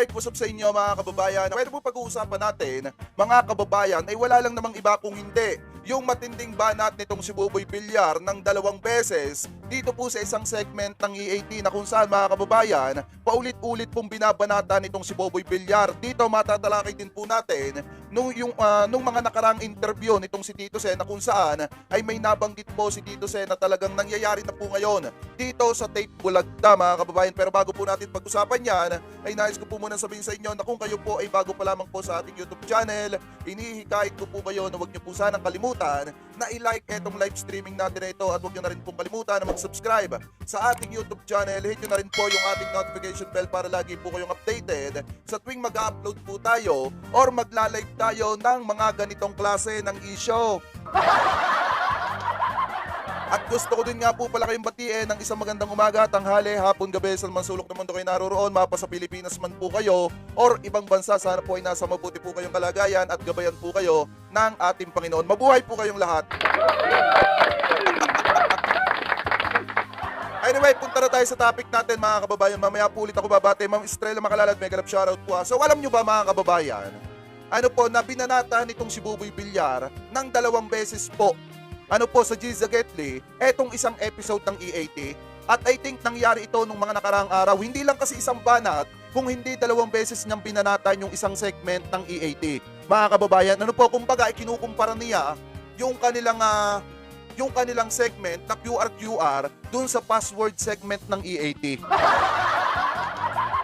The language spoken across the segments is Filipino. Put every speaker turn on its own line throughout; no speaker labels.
Alright, what's up sa inyo mga kababayan? Pwede po pag-uusapan natin, mga kababayan, ay wala lang namang iba kung hindi yung matinding banat nitong si Buboy Villar ng 2 beses dito po sa isang segment ng EAT na kung saan mga kababayan, paulit-ulit pong binabanata nitong si Buboy Villar. Dito matatalakay din po natin nung mga nakarang interview nitong si Tito Sen na kung saan ay may nabanggit po si Tito Sen na talagang nangyayari na po ngayon dito sa Tape Bulagta mga kababayan. Pero bago po natin pag-usapan yan, ay nais ko po muna sabihin sa inyo na kung kayo po ay bago pa lamang po sa ating YouTube channel, inihikayat ko po kayo na huwag niyo po sanang kalimutan na i-like etong live streaming natin na ito at huwag niyo na rin pong kalimutan na mag-subscribe sa ating YouTube channel. Hit niyo na rin po yung ating notification bell para lagi po kayong updated sa tuwing mag-upload po tayo or magla-live tayo ng mga ganitong klase ng issue. At gusto ko din nga po pala kayong batiin ng isang magandang umaga, tanghali, hapon, gabi, sa sulok ng mundo kayo naroroon, mapa sa Pilipinas man po kayo or ibang bansa, sana po ay nasa mabuti po kayong kalagayan at gabayan po kayo ng ating Panginoon. Mabuhay po kayong lahat. Anyway, punta na tayo sa topic natin mga kababayan. Mamaya po ulit ako babate. Ma'am Estrella Makalalad, mega love shoutout po. So alam nyo ba mga kababayan, ano po, na binanata nitong si Buboy Villar ng 2 beses po sa Giza Getly, etong isang episode ng EAT. At I think nangyari ito nung mga nakaraang araw. Hindi lang kasi isang banat, kung hindi 2 beses niyang binanatan yung isang segment ng EAT. Mga kababayan, kumbaga ikinukumpara niya yung kanilang segment na QR dun sa password segment ng EAT.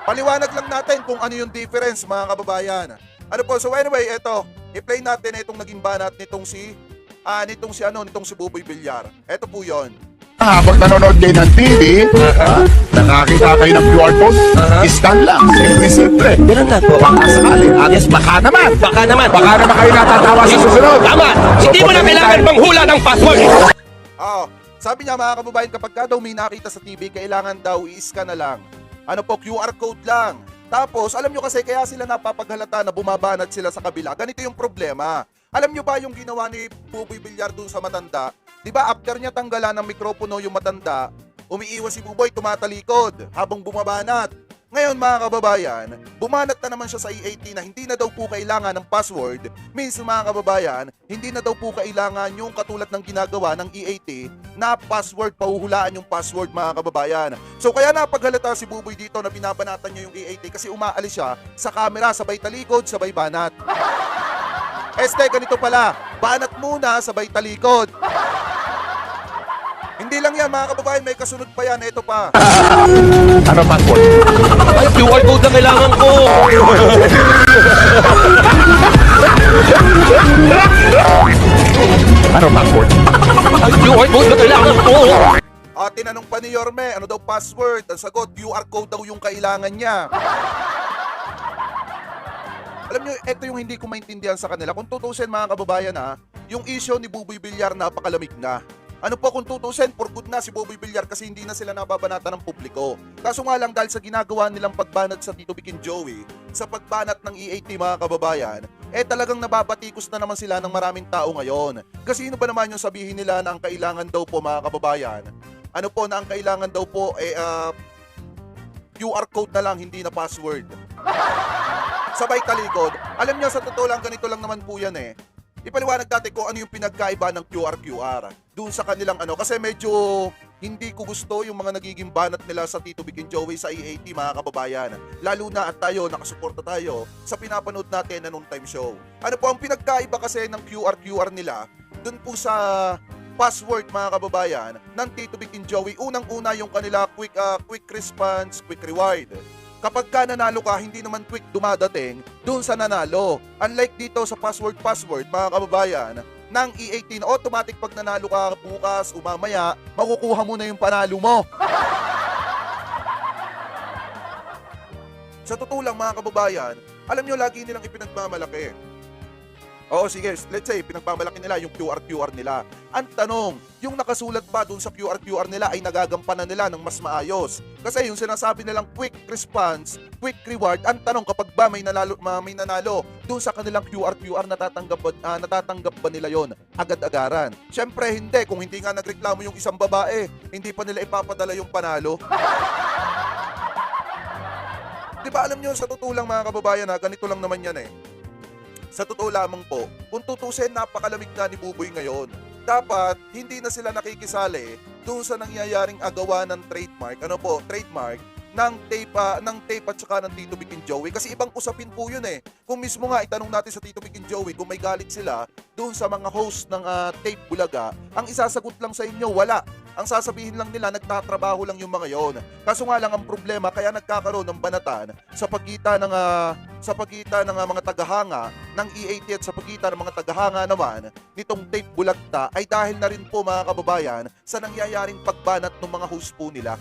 Paliwanag lang natin kung ano yung difference mga kababayan. So anyway, eto, i-play natin itong naging banat nitong si Buboy Villar. Eto po yun.
Habang nanonood kayo ng TV, nakakita kayo ng QR code, scan lang, simple.
Ganun lang po.
Baka sakali, at baka naman kayo natatawa sa susunod.
Tama! Hindi mo na kailangan manghula ng password!
Sabi niya mga kababayan, kapag ka daw may nakita sa TV, kailangan daw i-scan na lang. QR code lang. Tapos, alam nyo kasi kaya sila napapaghalata na bumabanat sila sa kabila. Ganito yung problema. Alam nyo ba yung ginawa ni Buboy Villar dun sa matanda? Diba after niya tanggalan ng mikropono yung matanda, umiiwas si Buboy, tumatalikod habang bumabanat. Ngayon mga kababayan, bumanat na naman siya sa EAT na hindi na daw po kailangan ng password. Minsan mga kababayan, hindi na daw po kailangan yung katulad ng ginagawa ng EAT na password, pahuhulaan yung password mga kababayan. So kaya napaghalata si Buboy dito na binabanatan niya yung EAT kasi umaalis siya sa camera, sabay talikod, sabay banat. Ganito pala, banat muna, sabay talikod. Hindi lang yan mga kababayan, may kasunod pa yan, ito pa.
Ano password?
Ay, QR code na kailangan ko!
Ano password?
Ay, QR code na kailangan ko!
Tinanong pa ni Yorme, ano daw password? Ang sagot, QR code daw yung kailangan niya. Alam nyo, ito yung hindi ko maintindihan sa kanila. Kung tutusin mga kababayan yung issue ni Buboy Villar napakalamig na. Kung tutusin, for good na si Buboy Villar kasi hindi na sila nababanata ng publiko. Kaso nga lang dahil sa ginagawa nilang pagbanat sa Tito Vic and Joey, sa pagbanat ng EAT mga kababayan, talagang nababatikos na naman sila ng maraming tao ngayon. Kasi ano ba naman yung sabihin nila na ang kailangan daw po mga kababayan? Na ang kailangan daw po QR code na lang, hindi na password. Sabay talikod. Alam niyo, sa totoo lang, ganito lang naman po yan Ipaliwanag natin kung ano yung pinagkaiba ng QR doon sa kanilang kasi medyo hindi ko gusto yung mga nagiging banat nila sa Tito Vic and Joey sa EAT mga kababayan. Lalo na at tayo, nakasuporta tayo sa pinapanood natin na noon time show. Ang pinagkaiba kasi ng QR nila doon po sa password mga kababayan ng Tito Vic and Joey. Unang-una yung kanila quick response, quick reward. Kapag ka nanalo ka, hindi naman quick dumadating dun sa nanalo. Unlike dito sa password mga kababayan, ng EAT na automatic pag nanalo ka bukas, umamaya, makukuha mo na yung panalo mo. Sa totoo lang mga kababayan, alam nyo lagi nilang ipinagmamalaki. Oo, sige, let's say, pinagmamalaki nila yung QR nila. Ang tanong, yung nakasulat ba dun sa QR nila ay nagagampanan nila ng mas maayos? Kasi yung sinasabi nilang quick response, quick reward, ang tanong kapag ba may nanalo dun sa kanilang QR, natatanggap ba nila yon agad-agaran? Siyempre hindi, kung hindi nga nagreklamo yung isang babae, hindi pa nila ipapadala yung panalo. Di ba alam nyo, sa totoo lang mga kababayan na ganito lang naman yan eh. Sa totoo lamang po, kung tutusin, napakalamig na ni Buboy ngayon. Dapat hindi na sila nakikisali doon sa nangyayaring agawa ng trademark ng tape at saka ng Tito Vic and Joey, kasi ibang usapin po yun eh. Kung mismo nga itanong natin sa Tito Vic and Joey kung may galit sila doon sa mga host ng Tape Bulaga, ang isasagot lang sa inyo, wala. Ang sasabihin lang nila, nagtatrabaho lang yung mga yon. Kaso nga lang ang problema, kaya nagkakaroon ng banatan sa pagitan ng mga tagahanga ng E80 at sa pagitan ng mga tagahanga naman nitong Tape Bulagta ay dahil na rin po mga kababayan sa nangyayaring pagbanat ng mga host po nila.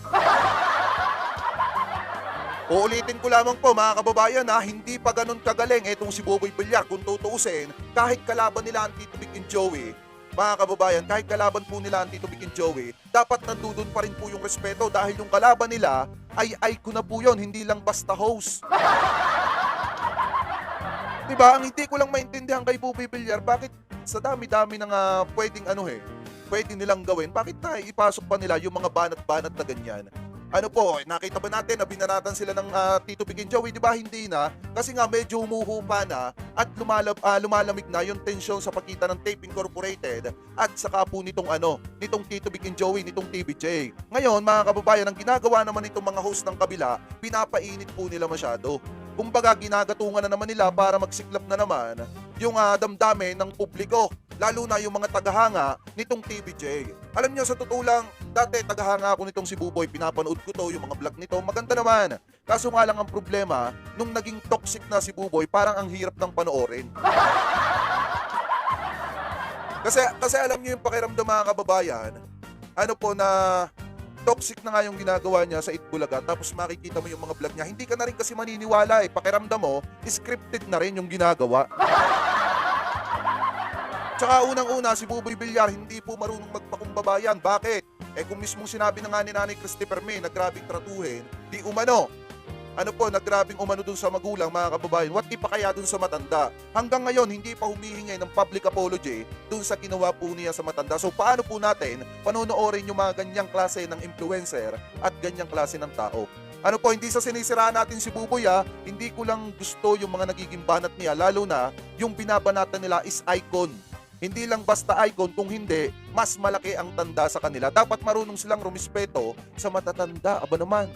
Uulitin ko lamang po mga kababayan na hindi pa ganun kagaling itong si Buboy Villar kung tutuusin. Kahit kalaban nila ang Tito Vic and Joey, mga kababayan, kahit kalaban po nila ang Tito Vic and Joey, dapat nandudun pa rin po yung respeto dahil yung kalaban nila ay icon na po yun, hindi lang basta host. Diba? Ang hindi ko lang maintindihan kay Buboy Villar, bakit sa dami-dami ng pwede nilang gawin, bakit na ipasok pa nila yung mga banat-banat na ganyan? Ano po, nakita ba natin na binanatan sila ng Tito Vic and Joey? Di ba hindi na? Kasi nga medyo humuhupa na at lumalamig na yung tensyon sa pagitan ng Tape Incorporated at saka po nitong Tito Vic and Joey, nitong TVJ. Ngayon, mga kababayan, ang ginagawa naman itong mga host ng kabila, pinapainit po nila masyado. Kumbaga, ginagatungan na naman nila para magsiklap na naman yung damdamin ng publiko, lalo na yung mga tagahanga nitong TVJ. Alam nyo, sa totoo lang, dati tagahanga ako nitong si Buboy, pinapanood ko to, yung mga vlog nito, maganda naman. Kaso nga lang ang problema, nung naging toxic na si Buboy, parang ang hirap ng panoorin. Kasi alam nyo yung pakiramdam mga kababayan, na toxic na nga yung ginagawa niya sa Itbulaga, tapos makikita mo yung mga vlog niya, hindi ka na rin kasi maniniwala eh. Pakiramdam mo, scripted na rin yung ginagawa. Tsaka unang-una, si Buboy Villar hindi po marunong magpakumbabayan. Bakit? Kung mismong sinabi na nga ni Nanay Christopher May na grabing tratuhin, di umano. Nagrabing umano dun sa magulang, mga kababayan. What if pa kaya dun sa matanda? Hanggang ngayon, hindi pa humihingi ng public apology dun sa ginawa po niya sa matanda. So, paano po natin panonoorin yung mga ganyang klase ng influencer at ganyang klase ng tao? Hindi sa sinisiraan natin si Buboy hindi ko lang gusto yung mga nagiging banat niya, lalo na yung binabanatan nila is icon. Hindi lang basta icon, kung hindi, mas malaki ang tanda sa kanila. Dapat marunong silang rumispeto sa matatanda. Aba naman.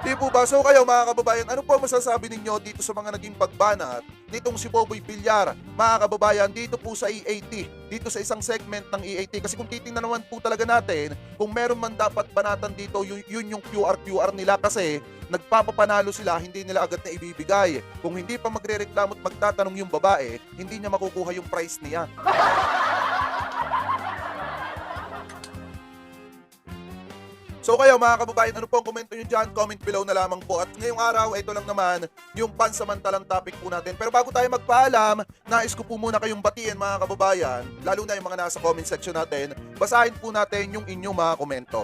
Di po ba? So kayo mga kababayan, ano po masasabi ninyo dito sa mga naging pagbanat nitong si Buboy Villar? Mga kababayan, dito po sa E80, dito sa isang segment ng E80. Kasi kung titingnan naman po talaga natin, kung meron man dapat banatan dito, yun yung QR nila, kasi nagpapapanalo sila, hindi nila agad na ibibigay. Kung hindi pa magrereklamo at magtatanong yung babae, hindi niya makukuha yung prize niya. So kayo mga kababayan, ano po ang komento nyo dyan? Comment below na lamang po. At ngayong araw, ito lang naman yung pansamantalang topic po natin. Pero bago tayo magpaalam, nais ko po muna kayong batiin mga kababayan, lalo na yung mga nasa comment section natin, basahin po natin yung inyong mga komento.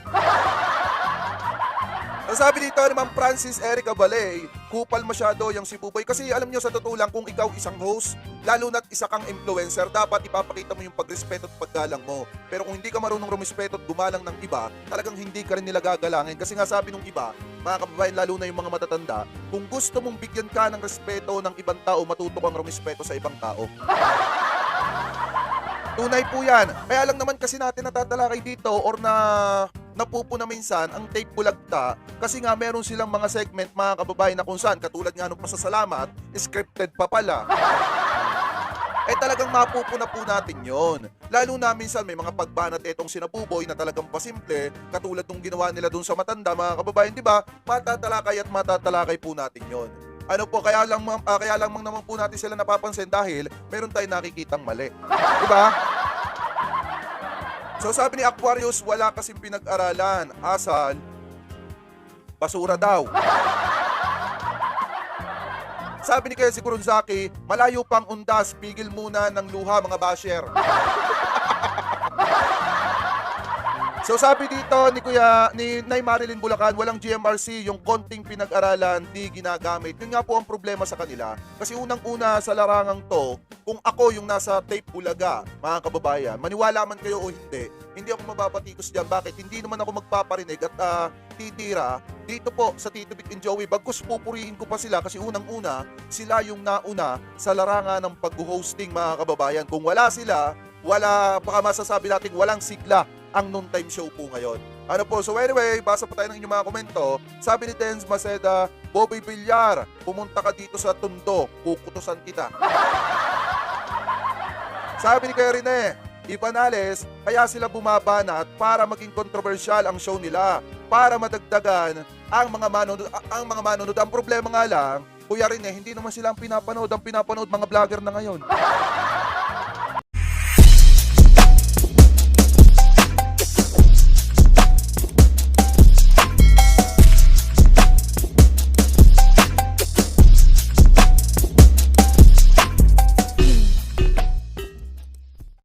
Ang sabi dito naman, Francis Erica Balay, kupal masyado yung si Buboy. Kasi alam nyo, sa totoo lang, kung ikaw isang host, lalo na't isa kang influencer, dapat ipapakita mo yung pagrespeto at paggalang mo. Pero kung hindi ka marunong rumispeto at gumalang ng iba, talagang hindi ka rin nila gagalangin. Kasi nga sabi nung iba, mga kababayan, lalo na yung mga matatanda, kung gusto mong bigyan ka ng respeto ng ibang tao, matuto kang rumispeto sa ibang tao. Tunay po yan. Kaya lang naman kasi natin natatalakay dito or napupuna minsan ang Tape Bulagta, kasi nga meron silang mga segment mga kababayan na kung saan, katulad nga nung pasasalamat, scripted pa pala. Talagang mapupuna po natin yon. Lalo na minsan may mga pagbanat itong sina Buboy na talagang pasimple, katulad nung ginawa nila dun sa matanda, mga kababayan, di ba? Matatalakay at matatalakay po natin yon. Kaya lang naman po natin sila napapansin dahil meron tayong nakikitang mali. Di ba? So sabi ni Aquarius, wala kasing pinag-aralan. Asal, basura daw. Sabi ni Kelsey Kurunzaki, malayo pang undas, pigil muna ng luha mga basher. So sabi dito ni Nay Marilyn Bulacan, walang GMRC, yung konting pinag-aralan di ginagamit. Yun nga po ang problema sa kanila. Kasi unang-una sa larangang to, kung ako yung nasa tape Bulaga, mga kababayan, maniwala man kayo o hindi ako mababatikos dyan. Bakit? Hindi naman ako magpaparinig at titira dito po sa Tito Vic and Joey. Bagkus pupurihin ko pa sila kasi unang-una, sila yung nauna sa larangan ng pag-hosting, mga kababayan. Kung wala sila, baka masasabi natin walang sigla ang noontime show po ngayon. Ano po, so anyway, basa pa tayo ng inyong mga komento. Sabi ni Denz Maceda, Boboy Villar, pumunta ka dito sa Tondo, kukutusan kita. Sabi ni Kuya Rene, Ibanales, kaya sila bumabanat para maging kontrobersyal ang show nila, para madagdagan ang mga manonood. Ang problema nga lang, Kuya Rene, hindi naman sila ang pinapanood mga vlogger na ngayon.